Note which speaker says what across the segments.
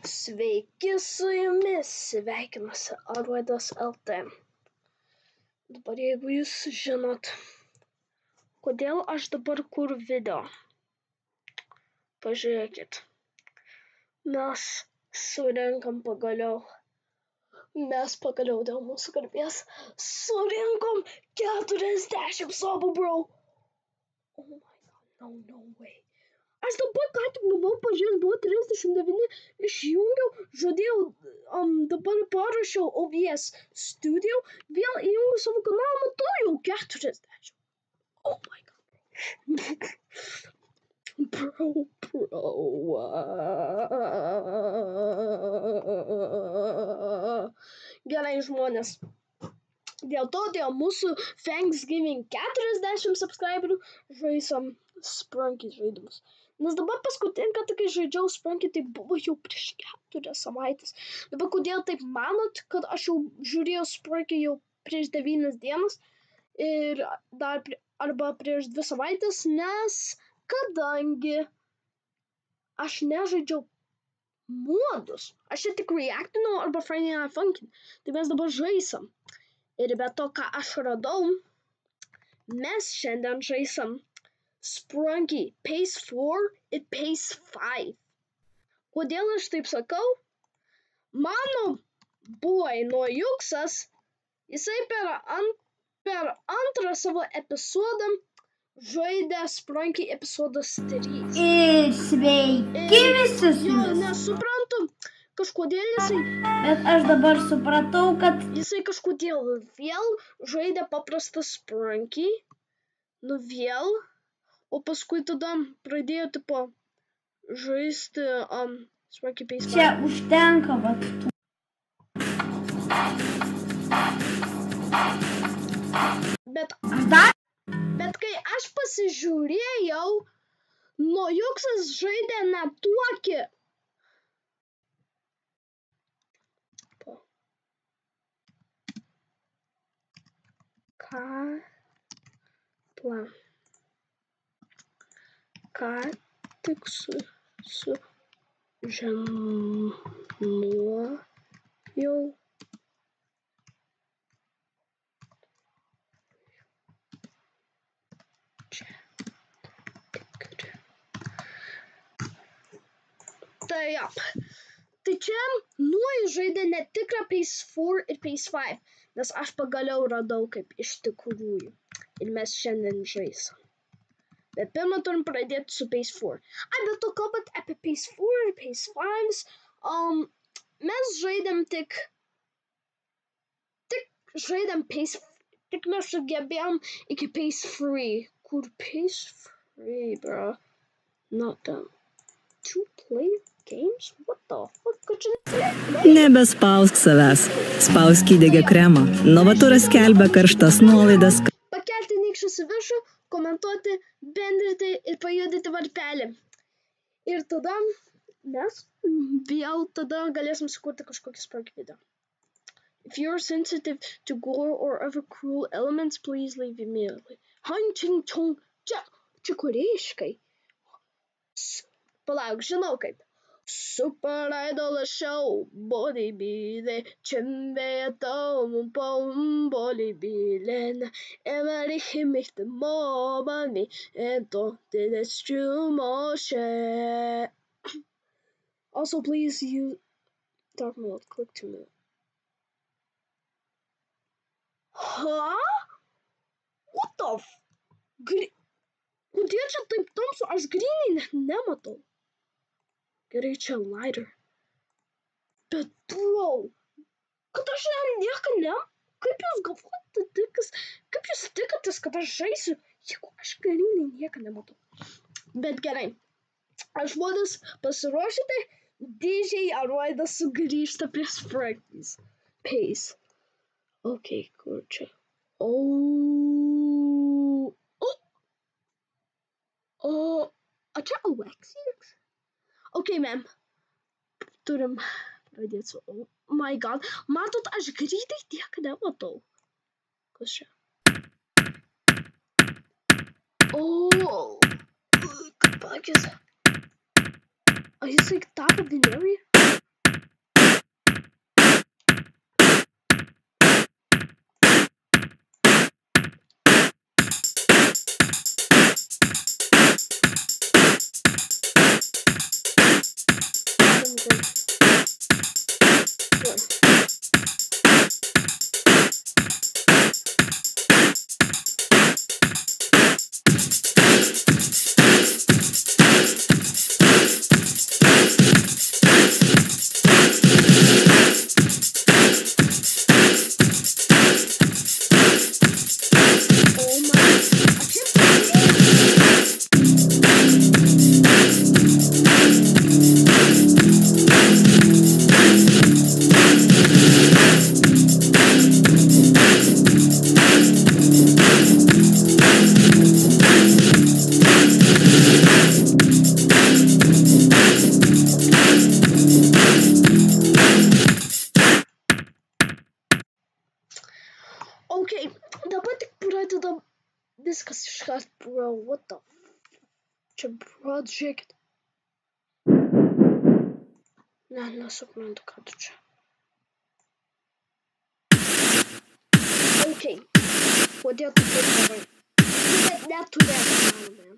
Speaker 1: Sveiki, su jumis sveikinasi Aruodas LT. Dabar jeigu jūs žinot, kodėl aš dabar kuriu video, pažiūrėkit. Mes pagaliau dėl mūsų garbės surinkom 40 sobų, bro. Oh my god, no way. Aš dabar ką tik buvau pažiūrėjęs, buvo 39, išjungiau, žadėjau, dabar parašiau OBS Studio, vėl įjungiau savo kanalą, matau jau 40. Oh my god. Bro. Gerai, žmonės. Dėl mūsų Thanksgiving 40 subscriberių žaisim Sprunky žaidimus. Nes dabar paskutinį kartą, kai žaidžiau Sprunky, tai buvo jau prieš 4 savaitės. Dabar kodėl taip manot, kad aš jau žiūrėjau Sprunky jau prieš 9 dienas ir dar arba prieš 2 savaitės, nes kadangi aš nežaidžiau modus, aš čia tik reactinau arba Friday Night Funkin', tai mes dabar žaisim. Ir be to, ką aš radau, mes šiandien žaisim Sprunky Pace 4 ir Pace 5. Kodėl aš taip sakau? Mano boy Nojuksas, jisai per antrą savo epizodą žaidė Sprunky epizodas 3.
Speaker 2: Ir sveiki visi.
Speaker 1: Jo, nesuprantu, kažkodėl jisai...
Speaker 2: Bet aš dabar supratau, kad...
Speaker 1: Jisai kažkodėl vėl žaidė paprastą Sprunky. Nu vėl. O paskui tada pradėjo tipo žaisti Sprunky Pace 5.
Speaker 2: Čia užtenka, vat.
Speaker 1: Bet kai aš pasižiūrėjau, Nojuksas žaidė ne tokį. Ką tik sužinojau. Tai čia Nuoju žaidė netikrą Pace 4 ir Pace 5, nes aš pagaliau radau kaip iš tikrųjų. Ir mes šiandien žaisim. Bet pirmą turim pradėti su Pace 4. Bet to kalbant apie Pace 4 ir Pace 5, mes žaidėm tik mes sugebėjom iki Pace 3. Kur Pace 3, bro? Not done. 2-player games? What the fuck?
Speaker 3: Nebespausk savęs. Spausk įdegio kremą. Novaturas skelbia karštas nuolaidas.
Speaker 1: Pakelti nykščius į viršų, komentuoti, bendrinti ir pajudinti varpelį. Ir tada mes vėl galėsim sukurti kažkokį Sprunky video. If you're sensitive to gore or other cruel elements, please leave immediately. Hunting tongue. Čia korėjiškai. Palauk, žinau kaip. Super Idol show, bodybuilder, känner om på bodybuilden. Everything make the mobile me, and don't the true motion. Also, please use dark mode. Click to move. Huh? What the f... Kodėl čia taip tamsu? Aš gryniai net nematau. Gerai, čia lighter. Bet, bro, kad aš nieko ne... Kaip jūs galvojate, kaip jūs tikatės, kad aš žaisiu, jeigu aš gryniai nieko nematau. Bet gerai. Aš vodas pasiruošite, DJ Aruodas sugrįžta prie Sprunky's Pace. Ok, kur čia? A čia Alexius? Ok, ma'am. Turim pradėti su... Oh my god. Matot, aš greitai tiek nematau. Kas čia? Kapakis. Ar jisai tapo Vineriai? what the čia, bro, žiūrėkit. Ne, nesuprantu, ką tu čia. Okay, kodėl tu taip darai? Bet neturėtų, man.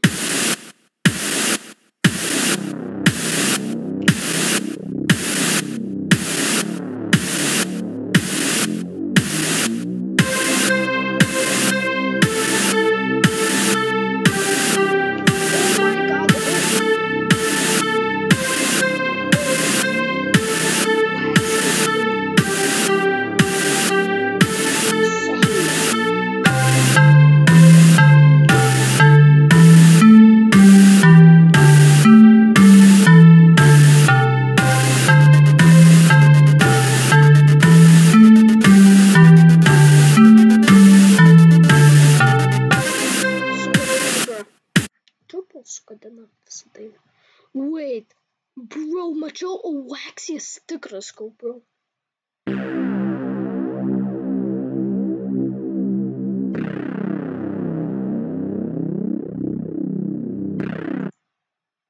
Speaker 1: Wait, bro, mačiau Waxy's tikras, bro.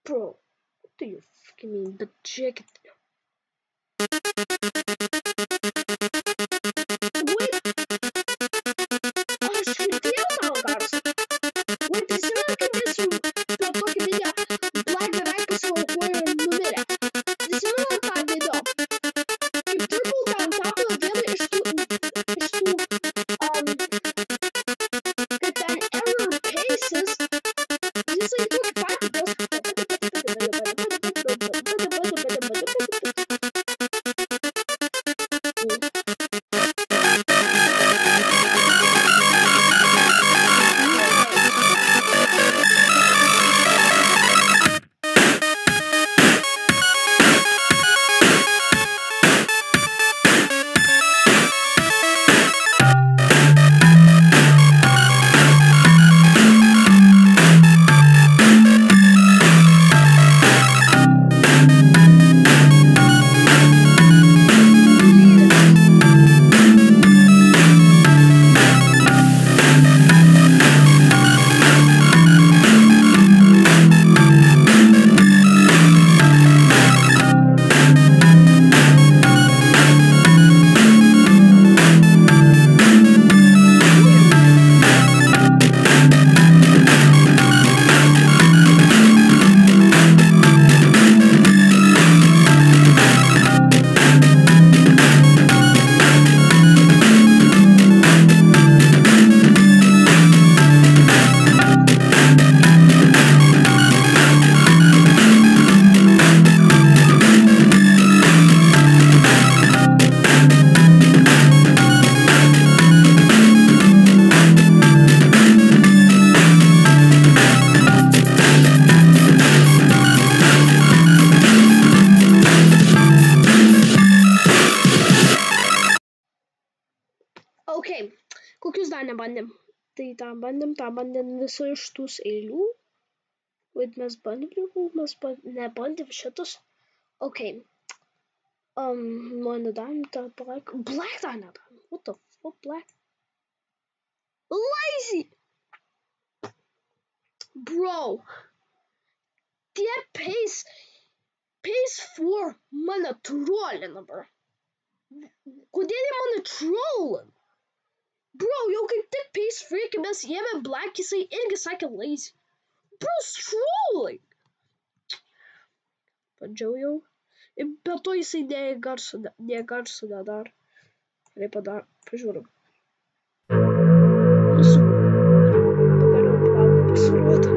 Speaker 1: Bro, what do you fucking mean? The jacket. Wait, aš girdėjau tavo garsą. Wait, prisimenu, kad mes jau per tokį video Black beveik pasiaukojo ir numirė. Prisimenu tą video. Kaip Triple ten tapo vienu iš tų, kad ten Error Paces, jisai tokį patį Okay, kokius dar nebandėm? Tai tą bandėm visų iš tų eilių. Wait, mes nebandėm šitus. Okay. Nedarėm tą Black dar nedarėm. What the fuck, Black? Lazy! Bro! Tie Pace 4 mane trollina, bro. Kodėl jie mane trollina? Bro, jau kaip tik Pace Freak, mes ėmė Black, jisai irgi sakė lazy. Bro, trolling. Padžiau jau. Ir be to jisai dėjo garsų dar. Reikia dar, pažiūrim. Pagaliau Black pasirodo.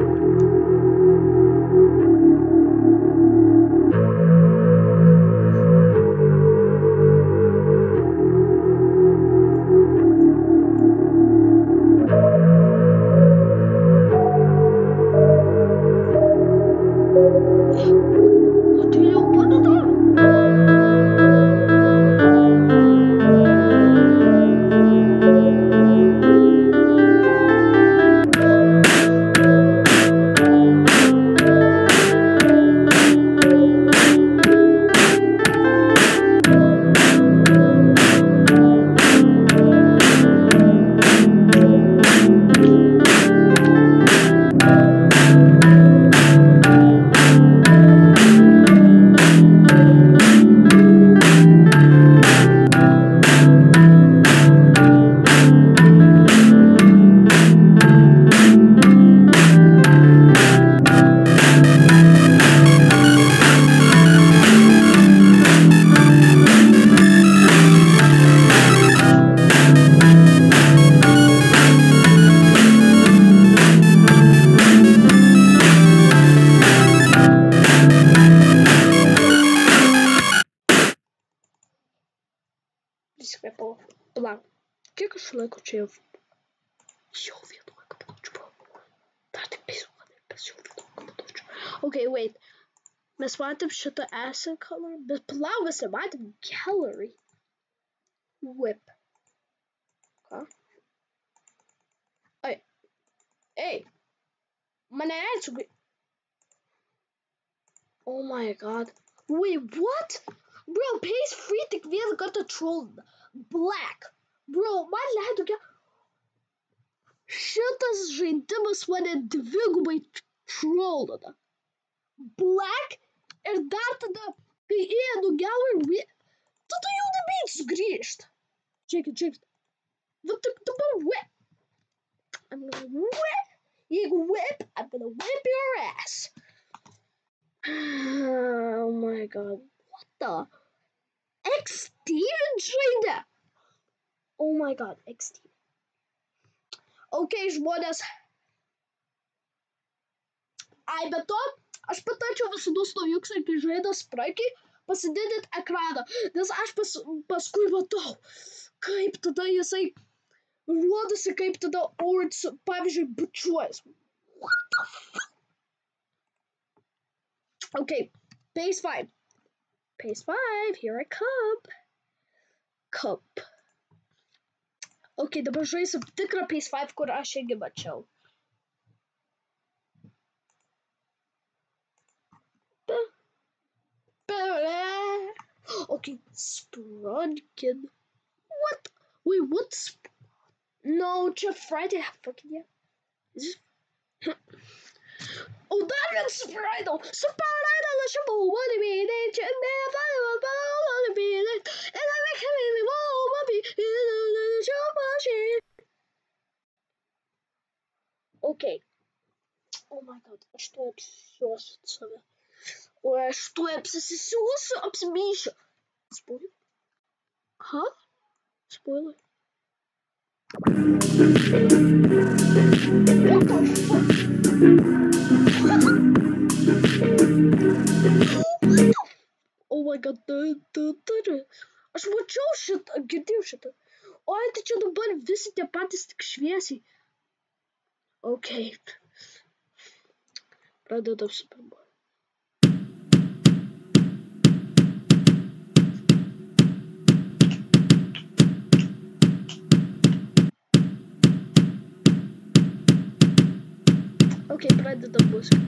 Speaker 1: Palauk. Kiek aš laiko čia jau? Jau 11 minučių buvo. Dar tik 5 minutės, jau 11 minučių. Okay, wait. Mes matėm šitą asset color, bet palauk, mes nematėm gallery. Whip. Ką? Ei. Mane atsugui. Oh my god. Wait, what? Bro, pays free tik vieną kartą trollina. Black. Bro, man leido šitas žaidimas mane dvigubai trollina. Black ir dar tada, kai įėdu gallery, tada jau nebeit sugrįžt. Žiūrėkit. Va tik dabar whip. I'm gonna whip. You whip, I'm gonna whip your ass. Oh my god. What the? XD žaidė. Oh my god, XD. Okay, žmonės. Ai, bet to, aš patarčiau visados naujuksai, kai žaidė spraikiai, pasididinti ekraną. Nes aš paskui matau, kaip tada jisai rodosi, kaip tada ords, pavyzdžiui, bučiuojas. What the fuck? Okay, phase 5. Phase 5, here I come. Cup. Okay, dabar žaisim tikrą phase 5, kur aš irgi mačiau. Okay, Sprunkin. What? Wait, what's... No, čia Friday, fucking yeah. Oh, that one's Spridle! Spridle, aš jau wanna be there, čia wanna be there, and I make him wanna be there, okay. Oh my god, aš tuoj apsisiuosiu save. O aš tuoj apsimyšiu. Spoiler? Huh? Spoiler? What the fuck? Oh my god, aš mačiau šitą, girdėjau šitą. Oi, tai čia dabar visi tie patys tik šviesiai. Okay. Pradedam su pirmu. Okay, pradedam muziką.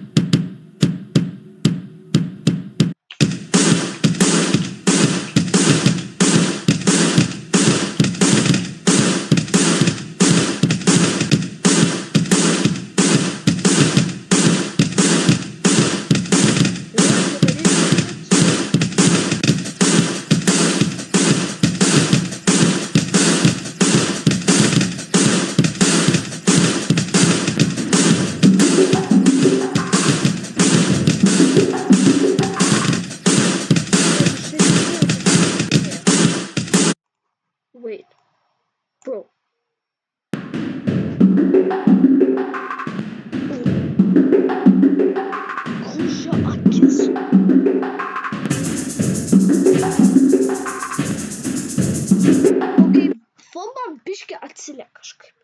Speaker 1: Wait, bro. Kužio akis. Okay, filmą biškį atsilia kažkaip.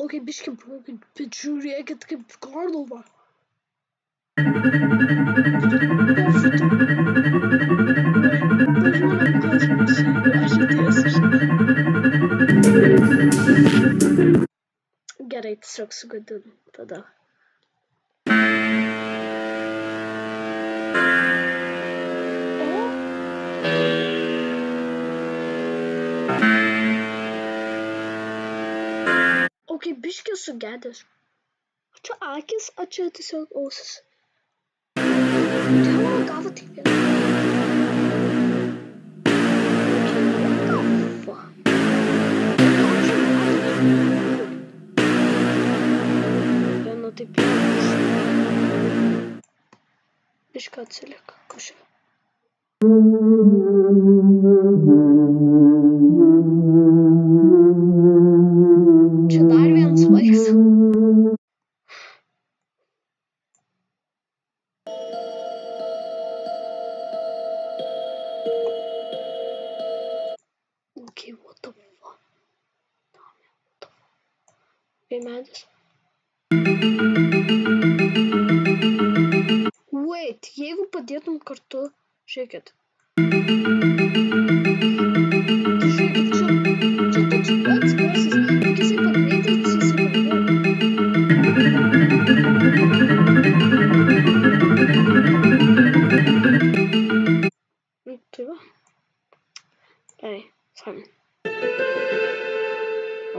Speaker 1: Okay, biškį broken, bet žiūrėkit kaip Karlova. Gerai, tiesiog sugadinu tada. Okay, biškį sugedęs. Čia akis, o čia tiesiog ausis. Čia mano galva tik viena. taip jaudinasi. Bišką atsilik, kažkaip. Čia dar vienas vaikas. Okay, what the fuck? Okay, medis. Wait, jeigu padėtum kartu, žiūrėkit. Žiūrėkit, čia toks pats garsas, tik jisai pagreitas, jisai pagreitas. Tai va. Gerai, Simon. O?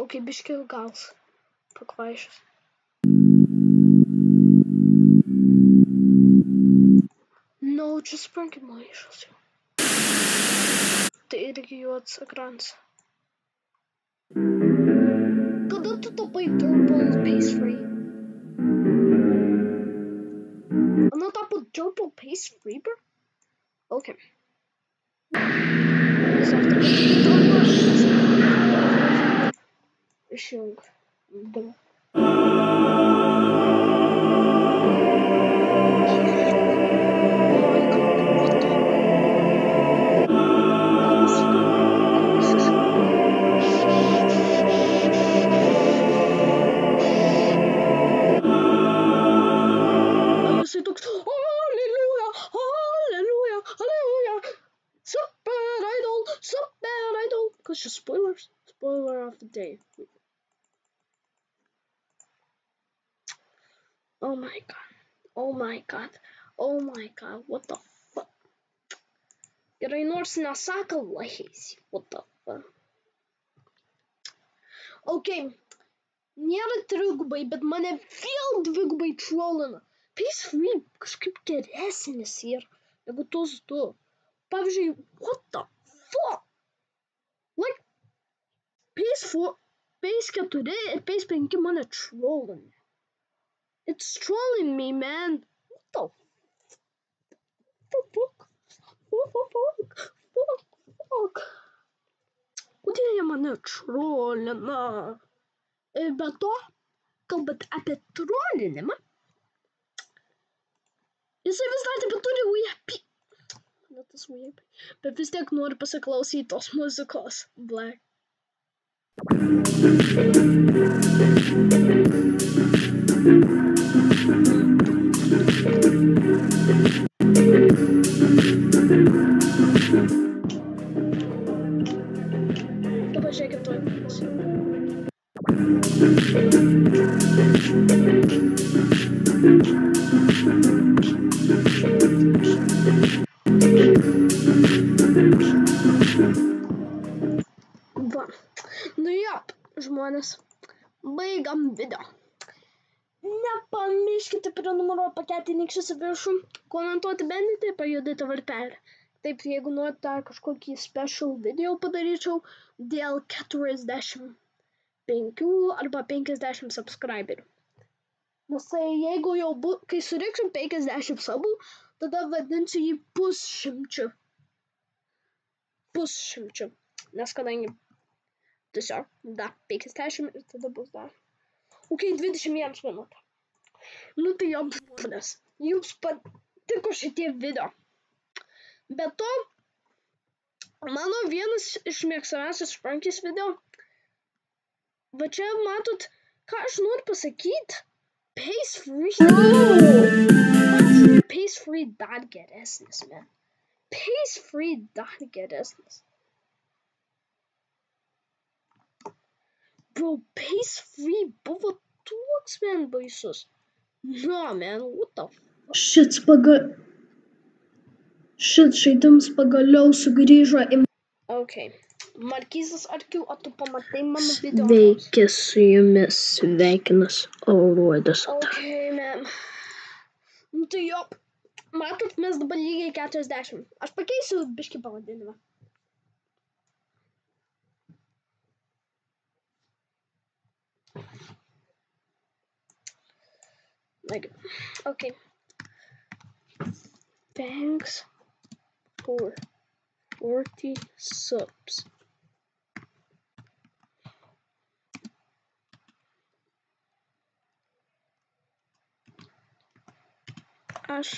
Speaker 1: Okay, biškį gals pakvaišęs. No, čia Sprunky maišas jau. Tai irgi juods ekranas. Kada tu tapai Durable Pace Free? Ana tapo Durable Pace Free, bro? Okay. Išjung. Dabar. Jisai toks, Alleluja, Alleluja, Alleluja, Super Idol, Super Idol. Kas čia spoilers? Spoiler of the day. Oh my god, oh my god, oh my god, what the fuck? Gerai, nors nesaka laheisi, what the fuck? Okay, nėra trigubai, bet mane vėl dvigubai trollina. Pace Free kažkaip geresnis yra negu tos du. Pavyzdžiui, what the fuck? Like, Pace 4 ir Pace 5 mane trollina. It's trolling me, man. What the fuck? Fuck. Kodėl jie mane trollina? Be to, kalbant apie trollinimą, jisai vis dar turi VIP. Ne tas VIP. Bet vis tiek noriu pasiklausyti tos muzikos. Black. Dabar žiūrėkit tuoj. Va. Nu jop, žmonės. Baigam video. Nepamirškite prenumeruoti paketį nykščius į viršų, komentuoti bendyti, pajudėti varpelį. Taip, jeigu norite dar kažkokį special video padaryčiau dėl 45 arba 50 subscriberių. Nes tai jeigu jau kai surinksim 50 subų, tada vadinsiu jį pusšimčiu. Nes kadangi tiesiog dar 50 ir tada bus dar. Ok, 21 minutė. Nu tai jau žmonės, jums patiko šitie video. Be to, mano vienas iš mėgstamiausias Sprunky's video. Va čia matot, ką aš noriu pasakyti. Pace Free dar geresnis, man. Pace Free dar geresnis. Bro, Pace Free buvo toks, man, baisus. No, man, what the fuck? Šit žaidimas pagaliau sugrįžo į... Okay, Markizas Arkių, o tu pamatai mano video.
Speaker 4: Sveiki, su jumis sveikinas Aruodas.
Speaker 1: Ok, man. Nu tai jo, matot, mes dabar lygiai 40. Aš pakeisiu biškį pavadinimą. Like, okay. Thanks for 40 subs. Aš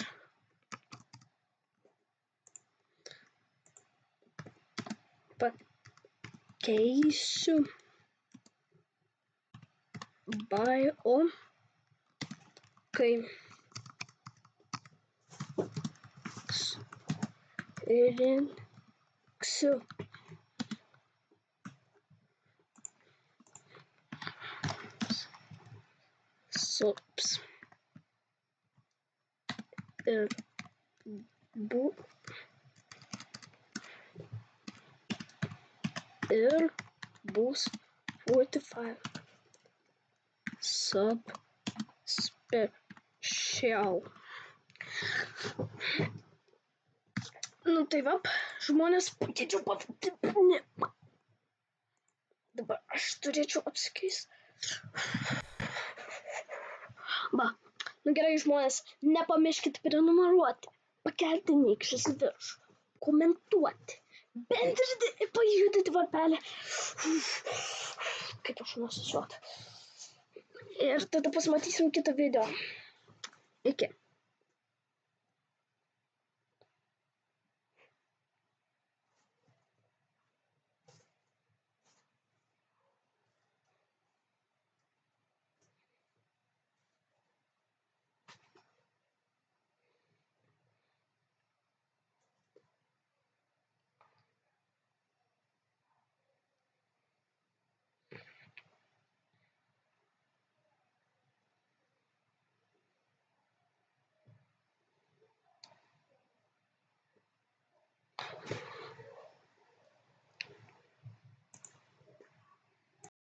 Speaker 1: pakeisiu bio, kai rinksiu subs ir bus 45 sub special. Nu tai va, žmonės pakeičiau pavadinimą. Dabar aš turėčiau apsikeisti. Va, nu gerai žmonės, nepamirškit prenumeruoti, pakelti nykščius į viršų, komentuoti, bendrinti ir pajudinti varpelį. Kaip aš nusisuot. Ir tada pasimatysim kitą video. Iki.